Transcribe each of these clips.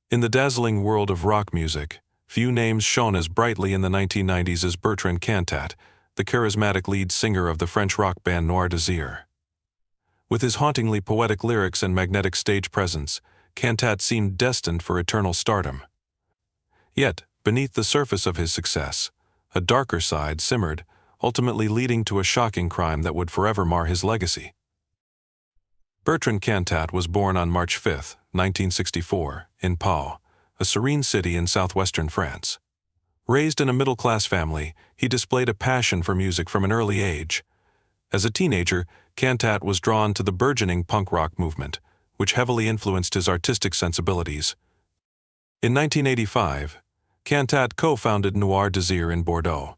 In the dazzling world of rock music, few names shone as brightly in the 1990s as Bertrand Cantat, the charismatic lead singer of the French rock band Noir Desir. With his hauntingly poetic lyrics and magnetic stage presence, Cantat seemed destined for eternal stardom. Yet, beneath the surface of his success, a darker side simmered, ultimately leading to a shocking crime that would forever mar his legacy. Bertrand Cantat was born on March 5, 1964, in Pau, a serene city in southwestern France. Raised in a middle-class family, he displayed a passion for music from an early age. As a teenager, Cantat was drawn to the burgeoning punk rock movement, which heavily influenced his artistic sensibilities. In 1985, Cantat co-founded Noir Desir in Bordeaux.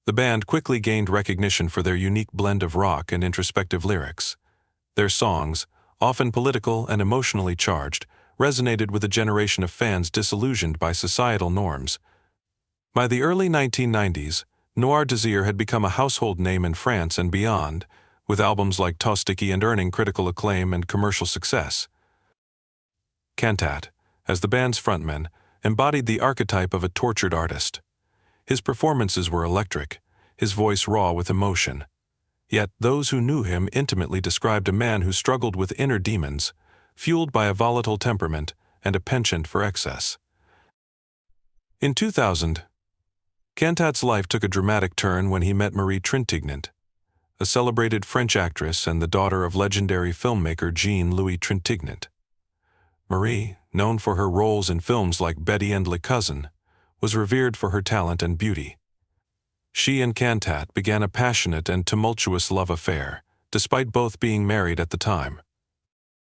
The band quickly gained recognition for their unique blend of rock and introspective lyrics. Their songs, often political and emotionally charged, resonated with a generation of fans disillusioned by societal norms. By the early 1990s, Noir Desir had become a household name in France and beyond, with albums like Tostiki and earning critical acclaim and commercial success. Cantat, as the band's frontman, embodied the archetype of a tortured artist. His performances were electric, his voice raw with emotion. Yet those who knew him intimately described a man who struggled with inner demons, fueled by a volatile temperament and a penchant for excess. In 2000, Cantat's life took a dramatic turn when he met Marie Trintignant, a celebrated French actress and the daughter of legendary filmmaker Jean-Louis Trintignant. Marie, known for her roles in films like Betty and Le Cousin, was revered for her talent and beauty. She and Cantat began a passionate and tumultuous love affair, despite both being married at the time.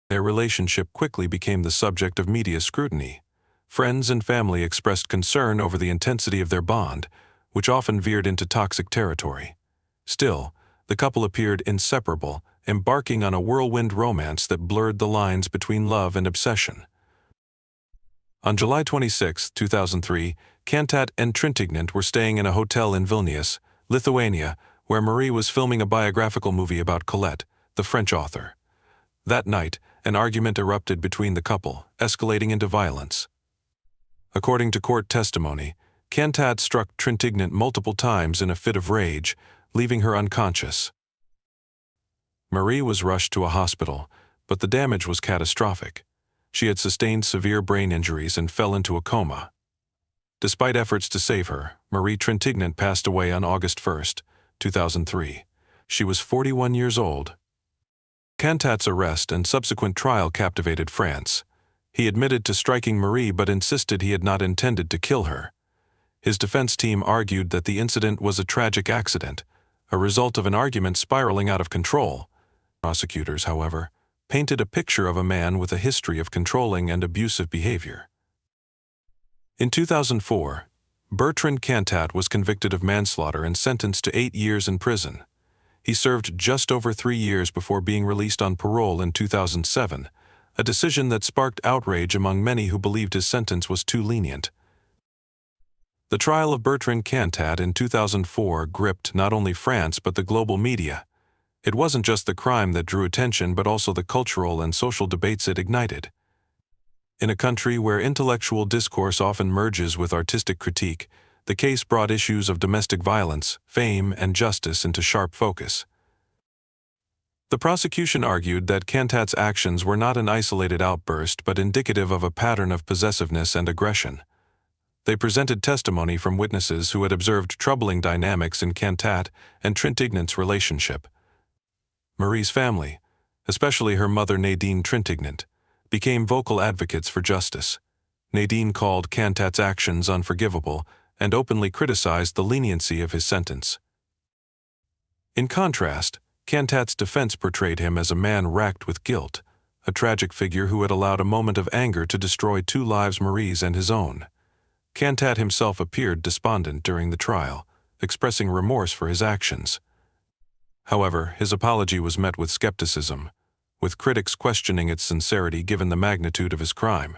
Their relationship quickly became the subject of media scrutiny. Friends and family expressed concern over the intensity of their bond, which often veered into toxic territory. Still, the couple appeared inseparable, embarking on a whirlwind romance that blurred the lines between love and obsession. On July 26, 2003, Cantat and Trintignant were staying in a hotel in Vilnius, Lithuania, where Marie was filming a biographical movie about Colette, the French author. That night, an argument erupted between the couple, escalating into violence. According to court testimony, Cantat struck Trintignant multiple times in a fit of rage, leaving her unconscious. Marie was rushed to a hospital, but the damage was catastrophic. She had sustained severe brain injuries and fell into a coma. Despite efforts to save her, Marie Trintignant passed away on August 1, 2003. She was 41 years old. Cantat's arrest and subsequent trial captivated France. He admitted to striking Marie but insisted he had not intended to kill her. His defense team argued that the incident was a tragic accident, a result of an argument spiraling out of control. Prosecutors, however, painted a picture of a man with a history of controlling and abusive behavior. In 2004, Bertrand Cantat was convicted of manslaughter and sentenced to 8 years in prison. He served just over 3 years before being released on parole in 2007, a decision that sparked outrage among many who believed his sentence was too lenient. The trial of Bertrand Cantat in 2004 gripped not only France but the global media. It wasn't just the crime that drew attention but also the cultural and social debates it ignited. In a country where intellectual discourse often merges with artistic critique, the case brought issues of domestic violence, fame, and justice into sharp focus. The prosecution argued that Cantat's actions were not an isolated outburst but indicative of a pattern of possessiveness and aggression. They presented testimony from witnesses who had observed troubling dynamics in Cantat and Trintignant's relationship. Marie's family, especially her mother Nadine Trintignant, became vocal advocates for justice. Nadine called Cantat's actions unforgivable and openly criticized the leniency of his sentence. In contrast, Cantat's defense portrayed him as a man racked with guilt, a tragic figure who had allowed a moment of anger to destroy 2 lives, Marie's and his own. Cantat himself appeared despondent during the trial, expressing remorse for his actions. However, his apology was met with skepticism, with critics questioning its sincerity given the magnitude of his crime.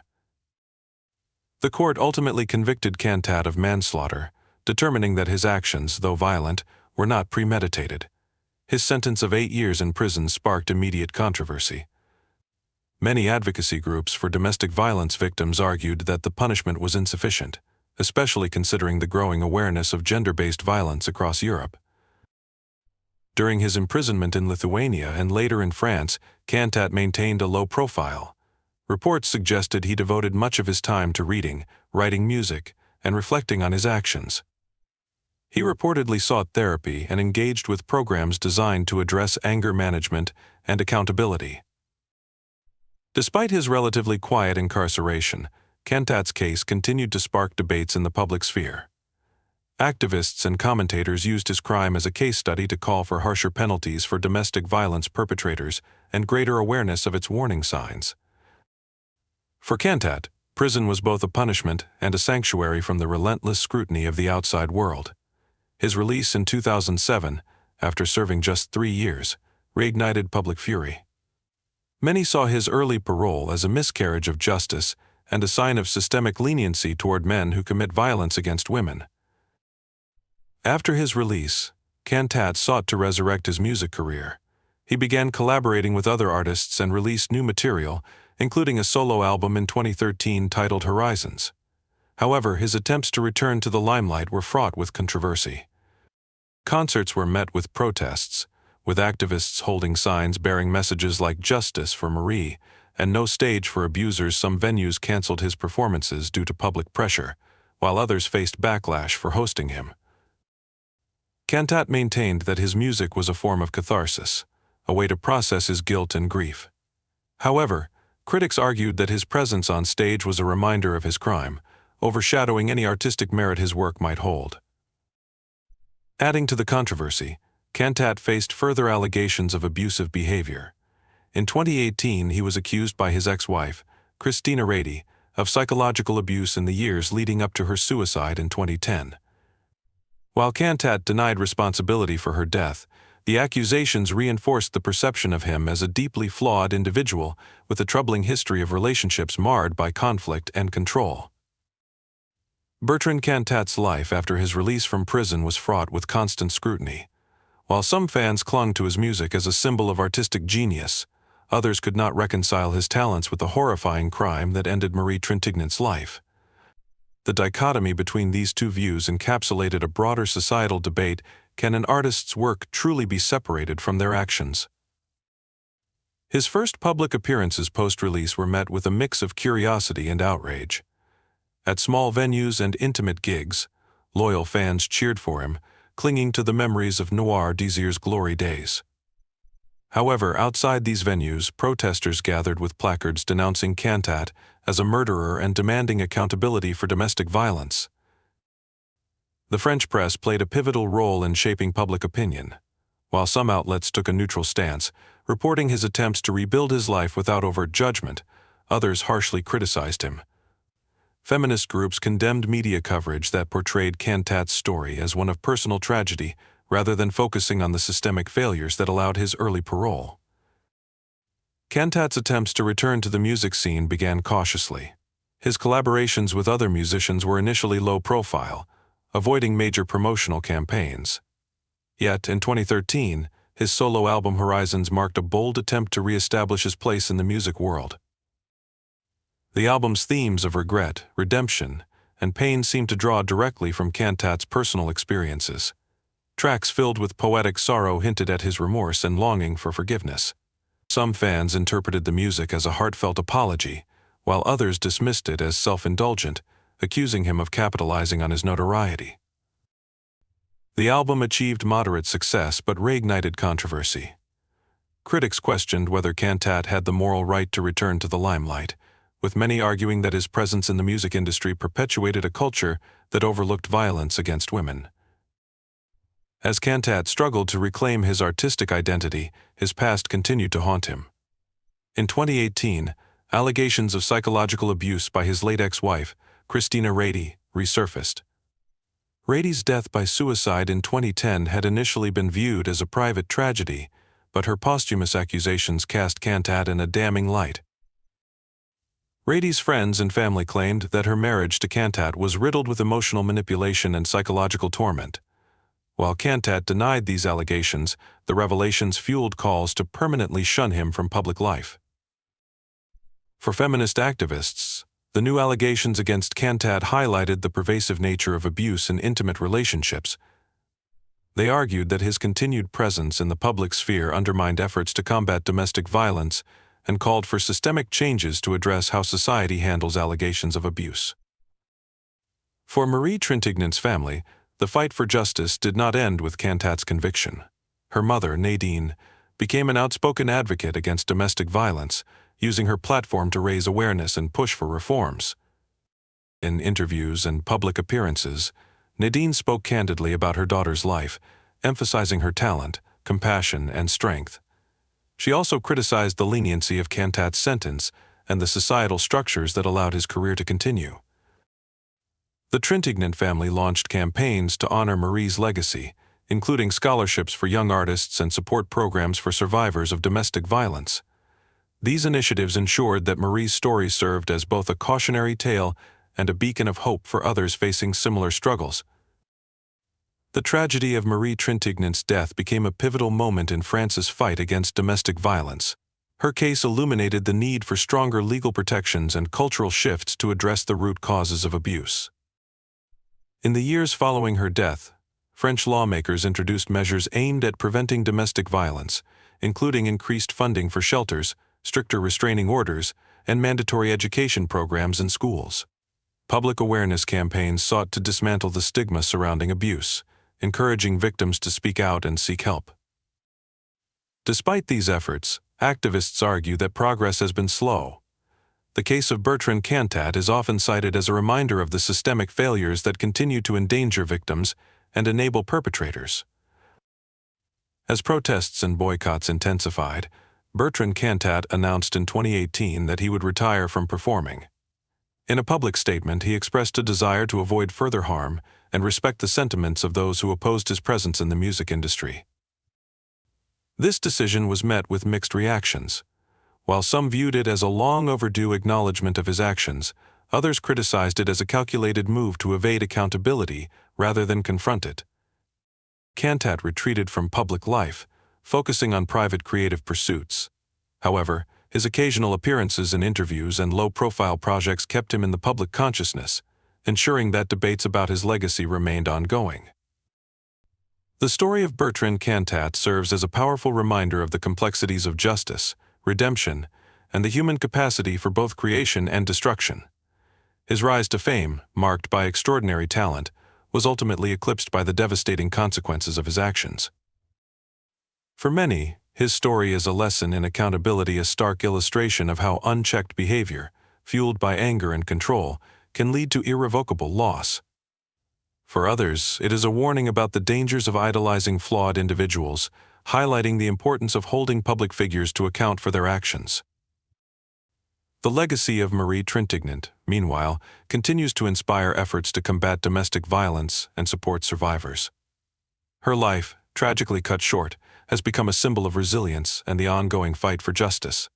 The court ultimately convicted Cantat of manslaughter, determining that his actions, though violent, were not premeditated. His sentence of 8 years in prison sparked immediate controversy. Many advocacy groups for domestic violence victims argued that the punishment was insufficient, especially considering the growing awareness of gender-based violence across Europe. During his imprisonment in Lithuania and later in France, Cantat maintained a low profile. Reports suggested he devoted much of his time to reading, writing music, and reflecting on his actions. He reportedly sought therapy and engaged with programs designed to address anger management and accountability. Despite his relatively quiet incarceration, Cantat's case continued to spark debates in the public sphere. Activists and commentators used his crime as a case study to call for harsher penalties for domestic violence perpetrators and greater awareness of its warning signs. For Cantat, prison was both a punishment and a sanctuary from the relentless scrutiny of the outside world. His release in 2007, after serving just 3 years, reignited public fury. Many saw his early parole as a miscarriage of justice and a sign of systemic leniency toward men who commit violence against women. After his release, Cantat sought to resurrect his music career. He began collaborating with other artists and released new material, including a solo album in 2013 titled Horizons. However, his attempts to return to the limelight were fraught with controversy. Concerts were met with protests, with activists holding signs bearing messages like "Justice for Marie" and "No stage for abusers." Some venues canceled his performances due to public pressure, while others faced backlash for hosting him. Cantat maintained that his music was a form of catharsis, a way to process his guilt and grief. However, critics argued that his presence on stage was a reminder of his crime, overshadowing any artistic merit his work might hold. Adding to the controversy, Cantat faced further allegations of abusive behavior. In 2018, he was accused by his ex-wife, Christina Rady, of psychological abuse in the years leading up to her suicide in 2010. While Cantat denied responsibility for her death, the accusations reinforced the perception of him as a deeply flawed individual with a troubling history of relationships marred by conflict and control. Bertrand Cantat's life after his release from prison was fraught with constant scrutiny. While some fans clung to his music as a symbol of artistic genius, others could not reconcile his talents with the horrifying crime that ended Marie Trintignant's life. The dichotomy between these two views encapsulated a broader societal debate: can an artist's work truly be separated from their actions? His first public appearances post-release were met with a mix of curiosity and outrage. At small venues and intimate gigs, loyal fans cheered for him, clinging to the memories of Noir Desir's glory days. However, outside these venues, protesters gathered with placards denouncing Cantat as a murderer and demanding accountability for domestic violence. The French press played a pivotal role in shaping public opinion. While some outlets took a neutral stance, reporting his attempts to rebuild his life without overt judgment, others harshly criticized him. Feminist groups condemned media coverage that portrayed Cantat's story as one of personal tragedy rather than focusing on the systemic failures that allowed his early parole. Cantat's attempts to return to the music scene began cautiously. His collaborations with other musicians were initially low profile, avoiding major promotional campaigns. Yet, in 2013, his solo album Horizons marked a bold attempt to re-establish his place in the music world. The album's themes of regret, redemption, and pain seemed to draw directly from Cantat's personal experiences. Tracks filled with poetic sorrow hinted at his remorse and longing for forgiveness. Some fans interpreted the music as a heartfelt apology, while others dismissed it as self-indulgent, accusing him of capitalizing on his notoriety. The album achieved moderate success but reignited controversy. Critics questioned whether Cantat had the moral right to return to the limelight, with many arguing that his presence in the music industry perpetuated a culture that overlooked violence against women. As Cantat struggled to reclaim his artistic identity, his past continued to haunt him. In 2018, allegations of psychological abuse by his late ex-wife, Christina Rady, resurfaced. Rady's death by suicide in 2010 had initially been viewed as a private tragedy, but her posthumous accusations cast Cantat in a damning light. Rady's friends and family claimed that her marriage to Cantat was riddled with emotional manipulation and psychological torment. While Cantat denied these allegations, the revelations fueled calls to permanently shun him from public life. For feminist activists, the new allegations against Cantat highlighted the pervasive nature of abuse in intimate relationships. They argued that his continued presence in the public sphere undermined efforts to combat domestic violence and called for systemic changes to address how society handles allegations of abuse. For Marie Trintignant's family, the fight for justice did not end with Cantat's conviction. Her mother, Nadine, became an outspoken advocate against domestic violence, using her platform to raise awareness and push for reforms. In interviews and public appearances, Nadine spoke candidly about her daughter's life, emphasizing her talent, compassion, and strength. She also criticized the leniency of Cantat's sentence and the societal structures that allowed his career to continue. The Trintignant family launched campaigns to honor Marie's legacy, including scholarships for young artists and support programs for survivors of domestic violence. These initiatives ensured that Marie's story served as both a cautionary tale and a beacon of hope for others facing similar struggles. The tragedy of Marie Trintignant's death became a pivotal moment in France's fight against domestic violence. Her case illuminated the need for stronger legal protections and cultural shifts to address the root causes of abuse. In the years following her death, French lawmakers introduced measures aimed at preventing domestic violence, including increased funding for shelters, stricter restraining orders, and mandatory education programs in schools. Public awareness campaigns sought to dismantle the stigma surrounding abuse, encouraging victims to speak out and seek help. Despite these efforts, activists argue that progress has been slow. The case of Bertrand Cantat is often cited as a reminder of the systemic failures that continue to endanger victims and enable perpetrators. As protests and boycotts intensified, Bertrand Cantat announced in 2018 that he would retire from performing. In a public statement, he expressed a desire to avoid further harm and respect the sentiments of those who opposed his presence in the music industry. This decision was met with mixed reactions. While some viewed it as a long overdue acknowledgement of his actions, others criticized it as a calculated move to evade accountability rather than confront it. Cantat retreated from public life, focusing on private creative pursuits. However, his occasional appearances in interviews and low-profile projects kept him in the public consciousness, ensuring that debates about his legacy remained ongoing. The story of Bertrand Cantat serves as a powerful reminder of the complexities of justice, redemption, and the human capacity for both creation and destruction. His rise to fame, marked by extraordinary talent, was ultimately eclipsed by the devastating consequences of his actions. For many, his story is a lesson in accountability, a stark illustration of how unchecked behavior, fueled by anger and control, can lead to irrevocable loss. For others, it is a warning about the dangers of idolizing flawed individuals, highlighting the importance of holding public figures to account for their actions. The legacy of Marie Trintignant, meanwhile, continues to inspire efforts to combat domestic violence and support survivors. Her life, tragically cut short, has become a symbol of resilience and the ongoing fight for justice.